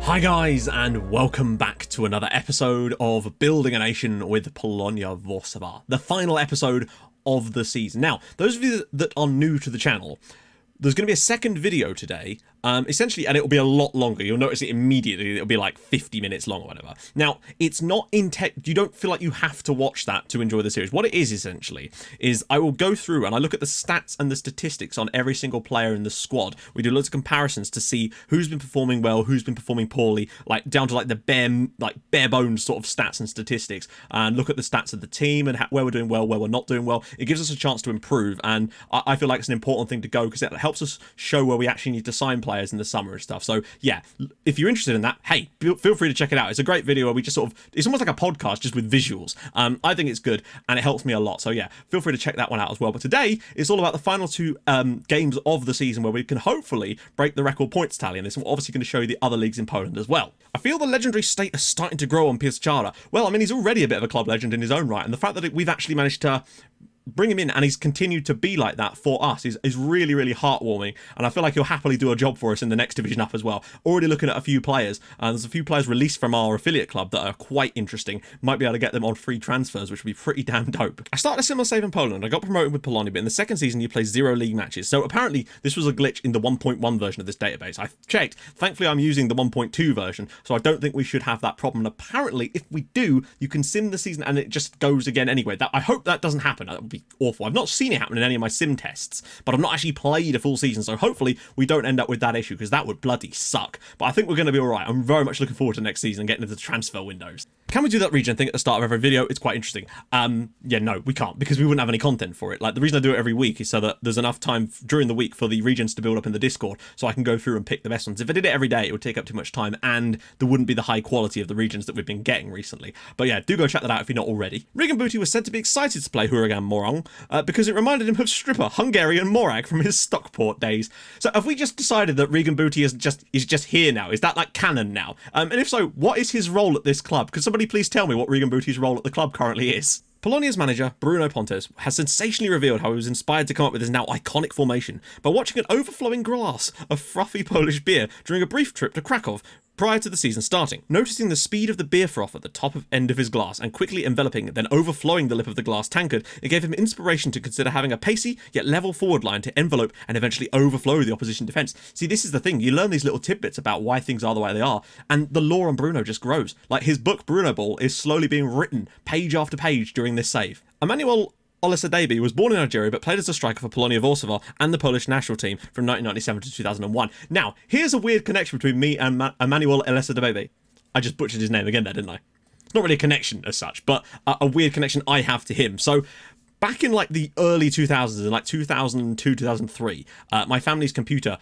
Hi guys, and welcome back to another episode of Building a Nation with Polonia Warszawa, the final episode of the season. Now, those of you that are new to the channel, there's going to be a second video today, essentially, and it'll be a lot longer. You'll notice it immediately. It'll be like 50 minutes long or whatever. Now, it's not in tech. You don't feel like you have to watch that to enjoy the series. What it is, essentially, is I will go through and I look at the stats and the statistics on every single player in the squad. We do loads of comparisons to see who's been performing well, who's been performing poorly, like down to like the bare bones sort of stats and statistics, and look at the stats of the team and where we're doing well, where we're not doing well. It gives us a chance to improve, and I feel like it's an important thing to go because it helps us show where we actually need to sign players in the summer and stuff. So yeah, if you're interested in that, hey, feel free to check it out. It's a great video where we just sort of, it's almost like a podcast just with visuals. I think it's good and it helps me a lot. So yeah, feel free to check that one out as well. But today it's all about the final two games of the season where we can hopefully break the record points tally, and it's obviously going to show you the other leagues in Poland as well. I feel the legendary status starting to grow on Pieszczara. Well, I mean, he's already a bit of a club legend in his own right, and the fact that we've actually managed to bring him in and he's continued to be like that for us is really, really heartwarming, and I feel like he'll happily do a job for us in the next division up as well. Already looking at a few players, and there's a few players released from our affiliate club that are quite interesting. Might be able to get them on free transfers, which would be pretty damn dope. I started a similar save in Poland. I got promoted with Polonia, but in the second season you play 0 league matches, so apparently this was a glitch in the 1.1 version of this database. I checked. Thankfully I'm using the 1.2 version, so I don't think we should have that problem. And apparently if we do, you can sim the season and it just goes again anyway. I hope that doesn't happen. That would be awful. I've not seen it happen in any of my sim tests, but I've not actually played a full season, so hopefully we don't end up with that issue, because that would bloody suck. But I think we're going to be alright. I'm very much looking forward to next season and getting into the transfer windows. Can we do that region thing at the start of every video? It's quite interesting. Yeah, no, we can't, because we wouldn't have any content for it. Like, the reason I do it every week is so that there's enough time during the week for the regions to build up in the Discord, so I can go through and pick the best ones. If I did it every day, it would take up too much time, and there wouldn't be the high quality of the regions that we've been getting recently. But yeah, do go check that out if you're not already. Regan Booty was said to be excited to play Huragan Morong, because it reminded him of stripper Hungarian Morag from his Stockport days. So have we just decided that Regan Booty is just here now? Is that like canon now? And if so, what is his role at this club? Could somebody please tell me what Regan Booty's role at the club currently is? Polonia's manager, Bruno Pontes, has sensationally revealed how he was inspired to come up with his now iconic formation by watching an overflowing glass of frothy Polish beer during a brief trip to Krakow prior to the season starting. Noticing the speed of the beer froth at the top end of his glass and quickly enveloping, then overflowing the lip of the glass tankard, it gave him inspiration to consider having a pacey yet level forward line to envelope and eventually overflow the opposition defence. See, this is the thing. You learn these little tidbits about why things are the way they are, and the lore on Bruno just grows. Like, his book Bruno Ball is slowly being written page after page during this save. Emmanuel Olasadebe was born in Nigeria but played as a striker for Polonia Warszawa and the Polish national team from 1997 to 2001. Now, here's a weird connection between me and Emmanuel Olasadebe. I just butchered his name again there, didn't I? It's not really a connection as such, but a weird connection I have to him. So, back in like the early 2000s, in like 2002, 2003, my family's computer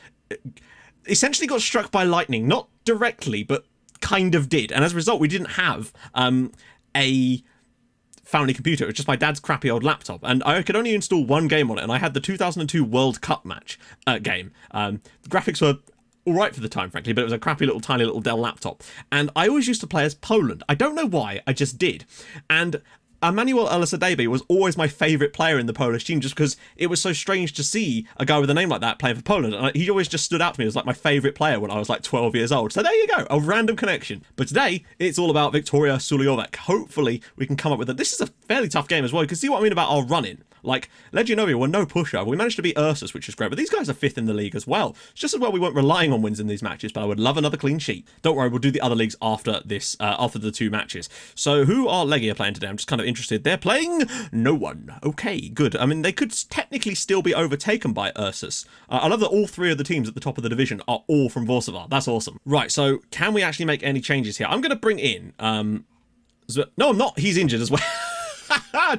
essentially got struck by lightning. Not directly, but kind of did. And as a result, we didn't have a family computer. It was just my dad's crappy old laptop, and I could only install one game on it, and I had the 2002 World Cup match game. The graphics were alright for the time, frankly, but it was a crappy little tiny little Dell laptop, and I always used to play as Poland. I don't know why, I just did. And Emmanuel Olasadebe was always my favourite player in the Polish team, just because it was so strange to see a guy with a name like that playing for Poland. And he always just stood out to me as like my favourite player when I was like 12 years old. So there you go, a random connection. But today, it's all about Victoria Suliovic. Hopefully, we can come up with it. This is a fairly tough game as well. You can see what I mean about our running. Like, Legionovia were no pushover. We managed to beat Ursus, which is great, but these guys are 5th in the league as well. It's just as well we weren't relying on wins in these matches, but I would love another clean sheet. Don't worry, we'll do the other leagues after this, after the 2 matches. So who are Legia playing today? I'm just kind of interested. They're playing no one. Okay, good. I mean, they could technically still be overtaken by Ursus. I love that all 3 of the teams at the top of the division are all from Warszawa. That's awesome. Right, so can we actually make any changes here? I'm going to bring in... no, I'm not. He's injured as well.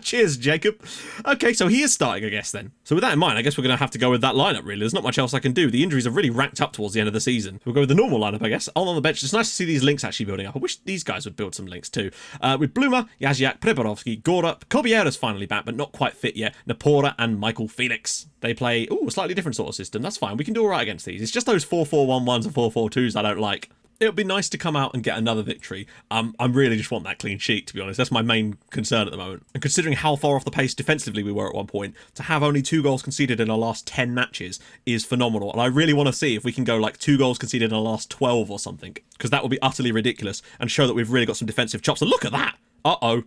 Cheers, Jacob. Okay, so he is starting, I guess, then. So with that in mind, I guess we're going to have to go with that lineup, really. There's not much else I can do. The injuries have really racked up towards the end of the season. We'll go with the normal lineup, I guess. On the bench, it's nice to see these links actually building up. I wish these guys would build some links too. With Bluma, Jaziak, Preborowski, Gorup, Kobiera's finally back, but not quite fit yet, Napora and Michael Felix. They play, a slightly different sort of system. That's fine. We can do all right against these. It's just those 4-4-1-1s and 4-4-2s I don't like. It would be nice to come out and get another victory. I really just want that clean sheet, to be honest. That's my main concern at the moment. And considering how far off the pace defensively we were at one point, to have only 2 goals conceded in our last 10 matches is phenomenal. And I really want to see if we can go like 2 goals conceded in our last 12 or something, because that would be utterly ridiculous and show that we've really got some defensive chops. And look at that! Uh-oh.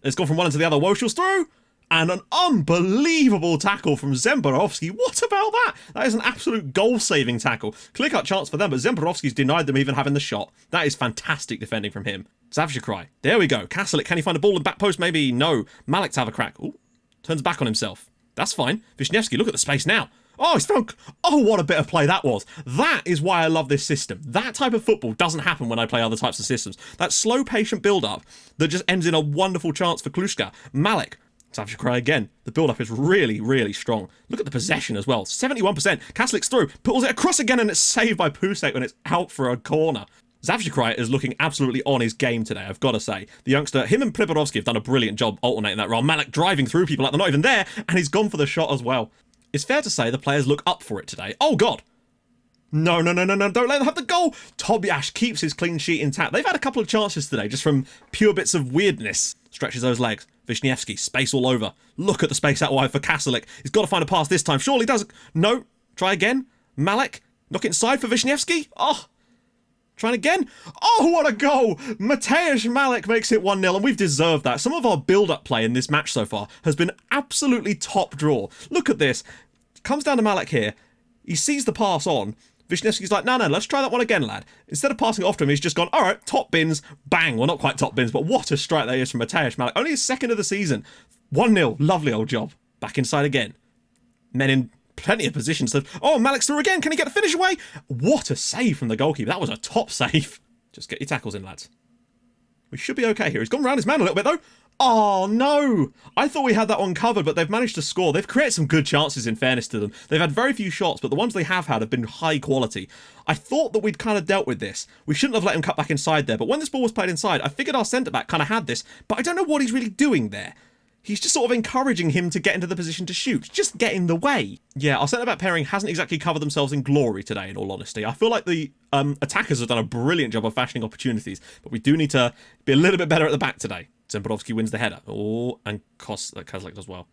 It's gone from one into the other. Woshel's through! And an unbelievable tackle from Zemborowski. What about that? That is an absolute goal-saving tackle. Clear-cut chance for them, but Zemborowski's denied them even having the shot. That is fantastic defending from him. Zavshikrai. There we go. Kastelik, can he find a ball in the back post? Maybe. No. Malik to have a crack. Ooh. Turns back on himself. That's fine. Wisniewski, look at the space now. Oh, he's found... Oh, what a bit of play that was. That is why I love this system. That type of football doesn't happen when I play other types of systems. That slow, patient build-up that just ends in a wonderful chance for Kluska. Malik. Zavshikrai again. The build-up is really, really strong. Look at the possession as well. 71%. Kastelik's through. Pulls it across again, and it's saved by Pusek when it's out for a corner. Zavshikrai is looking absolutely on his game today, I've got to say. The youngster, him and Priborovsky have done a brilliant job alternating that role. Malik driving through people like they're not even there, and he's gone for the shot as well. It's fair to say the players look up for it today. Oh, God. No, don't let them have the goal. Tobiash keeps his clean sheet intact. They've had a couple of chances today, just from pure bits of weirdness. Stretches those legs. Wisniewski, space all over. Look at the space out wide for Kastelik. He's got to find a pass this time. Surely does. No. Try again. Malik. Knock it inside for Wisniewski. Oh. Trying again. Oh, what a goal. Mateusz Malik makes it 1-0, and we've deserved that. Some of our build-up play in this match so far has been absolutely top draw. Look at this. Comes down to Malik here. He sees the pass on. Wisniewski's like, no, let's try that one again, lad. Instead of passing it off to him, he's just gone, all right, top bins, bang. Well, not quite top bins, but what a strike that is from Mateusz Malik. Only his second of the season. 1-0, lovely old job. Back inside again. Men in plenty of positions. Oh, Malik's through again. Can he get the finish away? What a save from the goalkeeper. That was a top save. Just get your tackles in, lads. We should be okay here. He's gone around his man a little bit, though. Oh, no. I thought we had that one covered, but they've managed to score. They've created some good chances, in fairness to them. They've had very few shots, but the ones they have had have been high quality. I thought that we'd kind of dealt with this. We shouldn't have let him cut back inside there, but when this ball was played inside, I figured our centre-back kind of had this, but I don't know what he's really doing there. He's just sort of encouraging him to get into the position to shoot. Just get in the way. Yeah, our centre-back pairing hasn't exactly covered themselves in glory today, in all honesty. I feel like the attackers have done a brilliant job of fashioning opportunities, but we do need to be a little bit better at the back today. Zemborowski wins the header. Oh, and Kastelik does well.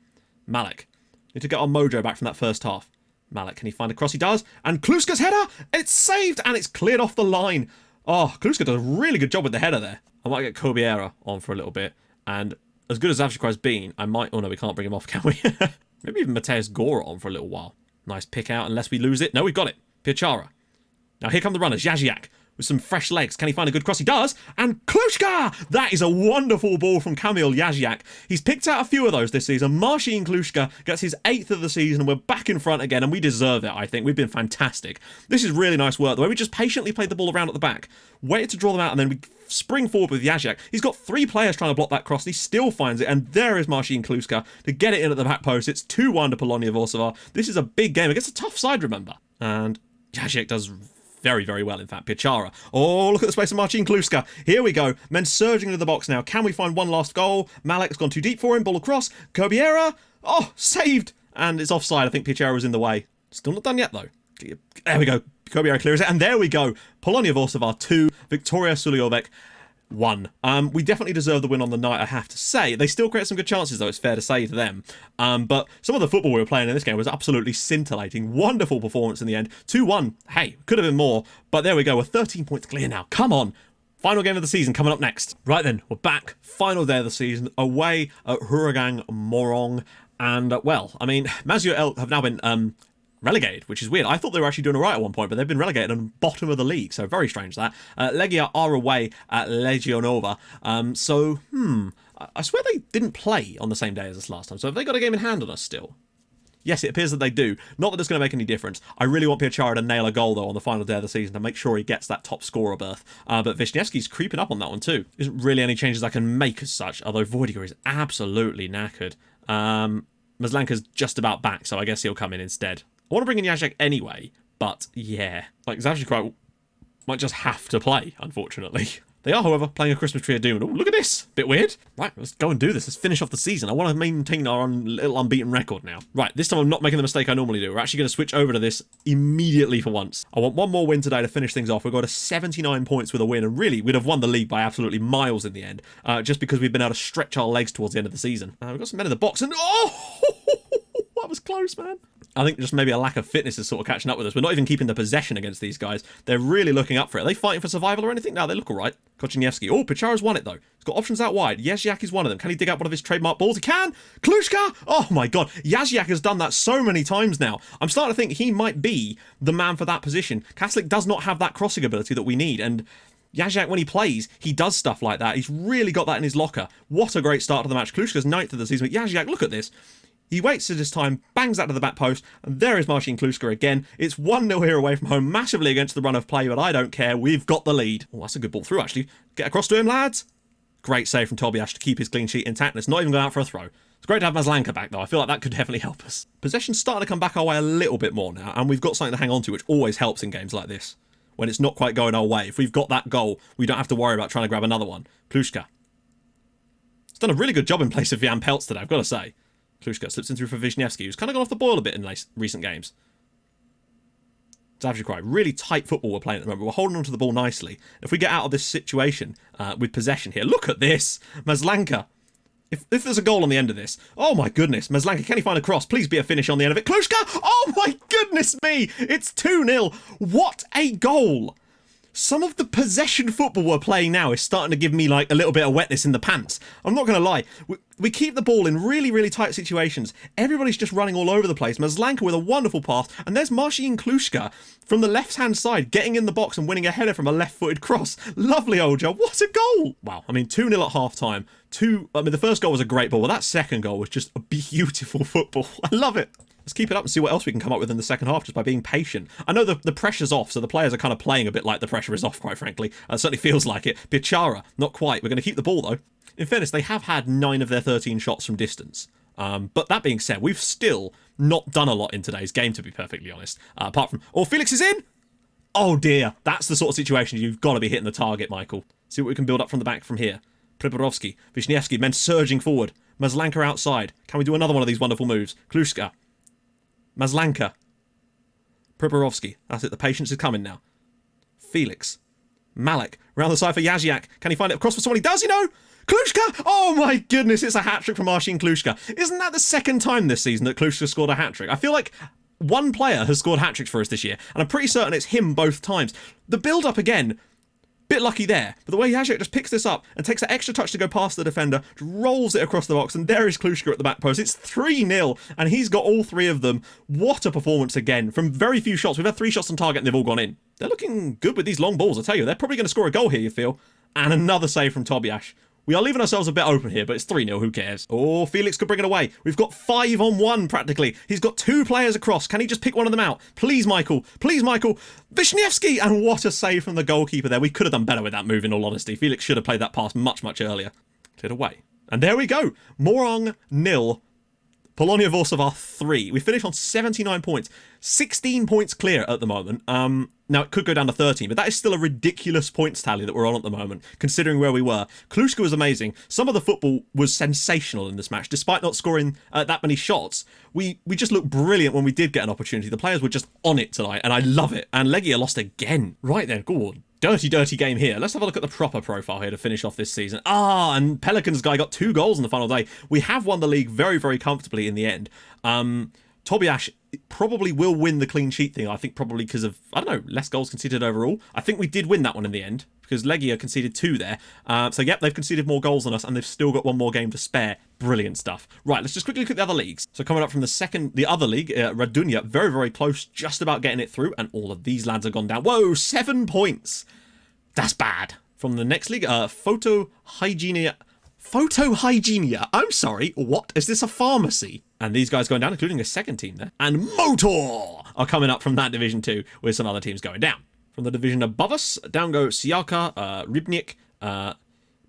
Malik. Need to get our mojo back from that first half. Malik, can he find a cross? He does. And Kluska's header! It's saved, and it's cleared off the line. Oh, Kluska does a really good job with the header there. I might get Kobiera on for a little bit, and as good as Zavshikrai's been, I might... Oh, no, we can't bring him off, can we? Maybe even Mateusz Gora on for a little while. Nice pick out, unless we lose it. No, we've got it. Piachara. Now, here come the runners. Jaziak with some fresh legs. Can he find a good cross? He does. And Kluska! That is a wonderful ball from Kamil Jaziak. He's picked out a few of those this season. Marcin Kluska gets his 8th of the season, and we're back in front again, and we deserve it, I think. We've been fantastic. This is really nice work. The way we just patiently played the ball around at the back, waited to draw them out, and then we spring forward with Jaziak. He's got 3 players trying to block that cross, and he still finds it, and there is Marcin Kluska to get it in at the back post. It's 2-1 to Polonia Warszawa. This is a big game against a tough side, remember. And Jaziak does very, very well, in fact. Piachara. Oh, look at the space of Marcin Kluska. Here we go. Men surging into the box now. Can we find one last goal? Malik's gone too deep for him. Ball across. Kobiera. Oh, saved. And it's offside. I think Piachara was in the way. Still not done yet, though. There we go. Kobiera clears it. And there we go. Polonia Warszawa 2. Victoria Suliovec 1. We definitely deserve the win on the night, I have to say. They still create some good chances, though, it's fair to say to them. But some of the football we were playing in this game was absolutely scintillating. Wonderful performance in the end. 2-1. Hey, could have been more. But there we go. We're 13 points clear now. Come on. Final game of the season coming up next. Right then, we're back. Final day of the season. Away at Huragan Morong. And, well, I mean, Managerial have now been relegated, which is weird. I thought they were actually doing all right at one point, but they've been relegated on bottom of the league, so very strange that. Legia are away at Legionova, I swear they didn't play on the same day as us last time, so have they got a game in hand on us still? Yes, it appears that they do. Not that it's going to make any difference. I really want Piachara to nail a goal, though, on the final day of the season to make sure he gets that top scorer berth. But Wisniewski's creeping up on that one, too. Isn't really any changes I can make as such, although Voidiger is absolutely knackered. Maslanka's just about back, so I guess he'll come in instead. I want to bring in Jaziak anyway, but yeah. Like, Zavshikrai might just have to play, unfortunately. They are, however, playing a Christmas Tree of Doom. Oh, look at this. Bit weird. Right, let's go and do this. Let's finish off the season. I want to maintain our little unbeaten record now. Right, this time I'm not making the mistake I normally do. We're actually going to switch over to this immediately for once. I want one more win today to finish things off. We've got a 79 points with a win, and really, we'd have won the league by absolutely miles in the end, just because we've been able to stretch our legs towards the end of the season. We've got some men in the box, and oh, that was close, man. I think just maybe a lack of fitness is sort of catching up with us. We're not even keeping the possession against these guys. They're really looking up for it. Are they fighting for survival or anything? No, they look all right. Kochinievsky. Oh, Pichara's won it, though. He's got options out wide. Yazyak is one of them. Can he dig out one of his trademark balls? He can! Klushka! Oh, my God. Yazyak has done that so many times now. I'm starting to think he might be the man for that position. Kaslik does not have that crossing ability that we need, and Yazyak, when he plays, he does stuff like that. He's really got that in his locker. What a great start to the match. Klushka's 9th of the season, but Yazyak, look at this. He waits at his time, bangs that to the back post, and there is Marcin Kluska again. It's 1-0 here away from home, massively against the run of play, but I don't care. We've got the lead. Oh, that's a good ball through, actually. Get across to him, lads. Great save from Tobias to keep his clean sheet intact, and it's not even going out for a throw. It's great to have Maslanka back, though. I feel like that could definitely help us. Possession's starting to come back our way a little bit more now, and we've got something to hang on to, which always helps in games like this. When it's not quite going our way. If we've got that goal, we don't have to worry about trying to grab another one. Kluska. He's done a really good job in place of Jan Peltz today, I've got to say. Kluska slips in through for Wisniewski, who's kind of gone off the boil a bit in recent games. Zavjikrai, really tight football we're playing at the moment. We're holding onto the ball nicely. If we get out of this situation with possession here, look at this. Maslanka. If there's a goal on the end of this, oh my goodness. Maslanka, can he find a cross? Please be a finish on the end of it. Kluska! Oh my goodness me! It's 2-0. What a goal! Some of the possession football we're playing now is starting to give me like a little bit of wetness in the pants. I'm not going to lie. We keep the ball in really, really tight situations. Everybody's just running all over the place. Maslanka with a wonderful pass. And there's Marcin Kluska from the left-hand side getting in the box and winning a header from a left-footed cross. Lovely old job. What a goal. Wow. I mean, 2-0 at half-time. The first goal was a great ball. But that second goal was just a beautiful football. I love it. Let's keep it up and see what else we can come up with in the second half just by being patient. I know the pressure's off, so the players are kind of playing a bit like the pressure is off, quite frankly. It certainly feels like it. Pichara, not quite. We're going to keep the ball, though. In fairness, they have had 9 of their 13 shots from distance. But that being said, we've still not done a lot in today's game, to be perfectly honest. Apart from... Oh, Felix is in! Oh, dear. That's the sort of situation you've got to be hitting the target, Michael. See what we can build up from the back from here. Priborovsky, Wisniewski, men surging forward. Maslanka outside. Can we do another one of these wonderful moves? Kluska. Maslanka. Priborovsky. That's it. The patience is coming now. Felix. Malik. Round the side for Yazyak. Can he find it across for someone? He does, you know. Kluska! Oh my goodness, it's a hat-trick from Marcin Kluska. Isn't that the second time this season that Kluska scored a hat-trick? I feel like one player has scored hat-tricks for us this year, and I'm pretty certain it's him both times. The build-up again, bit lucky there, but the way Yazyak just picks this up and takes that extra touch to go past the defender, rolls it across the box, and there is Kluska at the back post. It's 3-0, and he's got all 3 of them. What a performance again. From very few shots, we've had 3 shots on target and they've all gone in. They're looking good with these long balls, I tell you. They're probably going to score a goal here, you feel. And another save from Tobias. We are leaving ourselves a bit open here, but it's 3-0, who cares? Oh, Felix could bring it away. We've got 5-on-1 practically. He's got 2 players across. Can he just pick one of them out? Please, Michael. Please, Michael. Wisniewski! And what a save from the goalkeeper there. We could have done better with that move, in all honesty. Felix should have played that pass much, much earlier. Cleared away. And there we go. Morong 0. Polonia Warszawa 3. We finished on 79 points. 16 points clear at the moment. Now, it could go down to 13, but that is still a ridiculous points tally that we're on at the moment, considering where we were. Kluska was amazing. Some of the football was sensational in this match. Despite not scoring that many shots, we just looked brilliant when we did get an opportunity. The players were just on it tonight, and I love it. And Legia lost again. Right then, go on. Dirty game here. Let's have a look at the proper profile here to finish off this season. And Pelicans guy got 2 goals on the final day. We have won the league very, very comfortably in the end. Tobias probably will win the clean sheet thing. I think probably because of, I don't know, less goals conceded overall. I think we did win that one in the end because Legia conceded 2 there. So, yep, they've conceded more goals than us and they've still got 1 more game to spare. Brilliant stuff. Right, let's just quickly look at the other leagues. So coming up from the other league, Radunya, very, very close, just about getting it through. And all of these lads have gone down. Whoa, 7 points. That's bad. From the next league, Photohygienia. I'm sorry, what? Is this a pharmacy? And these guys going down, including a second team there. And Motor are coming up from that division too, with some other teams going down. From the division above us, down go Siaka, Rybnik,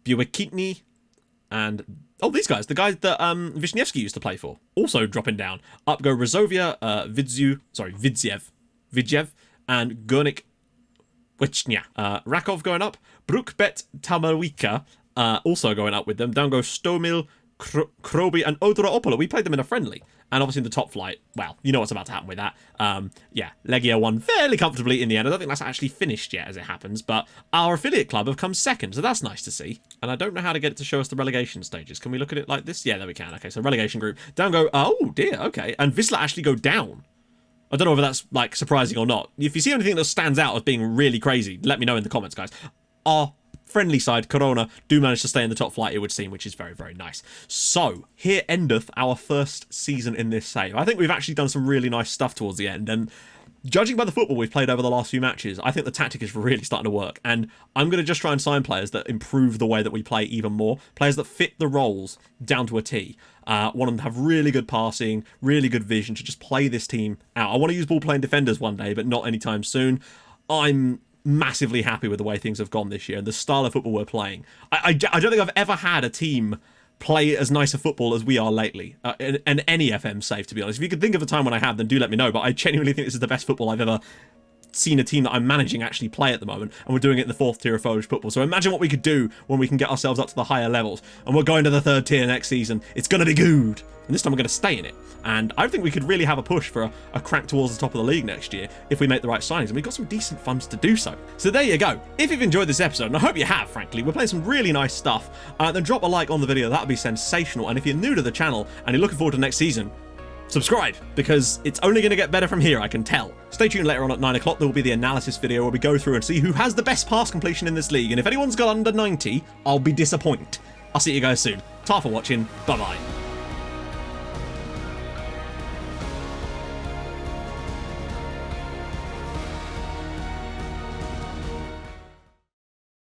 Białekitny, and... Oh, these guys, the guys that Wisniewski used to play for, also dropping down. Up go Rozovia, Vidziev, and Gurnik which, yeah. Rakov going up. Brookbet Tamawika also going up with them. Down go Stomil, Kroby, and Odra. We played them in a friendly. And obviously in the top flight, well, you know what's about to happen with that. Yeah, Legia won fairly comfortably in the end. I don't think that's actually finished yet as it happens, but our affiliate club have come second, so that's nice to see. And I don't know how to get it to show us the relegation stages. Can we look at it like this? Yeah, there we can. Okay, so relegation group. Down go, oh dear, okay. And Wisla actually go down. I don't know whether that's, like, surprising or not. If you see anything that stands out as being really crazy, let me know in the comments, guys. Our friendly side, Corona, do manage to stay in the top flight, it would seem, which is very, very nice. So, here endeth our first season in this save. I think we've actually done some really nice stuff towards the end, and judging by the football we've played over the last few matches, I think the tactic is really starting to work, and I'm going to just try and sign players that improve the way that we play even more, players that fit the roles down to a T. Want them to have really good passing, really good vision to just play this team out. I want to use ball-playing defenders one day, but not anytime soon. I'm massively happy with the way things have gone this year and the style of football we're playing. I don't think I've ever had a team play as nice a football as we are lately, and any FM save, to be honest. If you could think of a time when I have, then do let me know, but I genuinely think this is the best football I've ever seen a team that I'm managing actually play at the moment, and we're doing it in the 4th tier of Polish football. So imagine what we could do when we can get ourselves up to the higher levels, and we're going to the 3rd tier next season. It's going to be good, and this time we're going to stay in it. And I think we could really have a push for a crack towards the top of the league next year if we make the right signings, and we've got some decent funds to do so. So there you go. If you've enjoyed this episode, and I hope you have, frankly, we're playing some really nice stuff, then drop a like on the video. That would be sensational. And if you're new to the channel and you're looking forward to next season, subscribe, because it's only going to get better from here, I can tell. Stay tuned later on at 9 o'clock. There will be the analysis video where we go through and see who has the best pass completion in this league, and if anyone's got under 90, I'll be disappointed. I'll see you guys soon. Ta for watching. Bye-bye.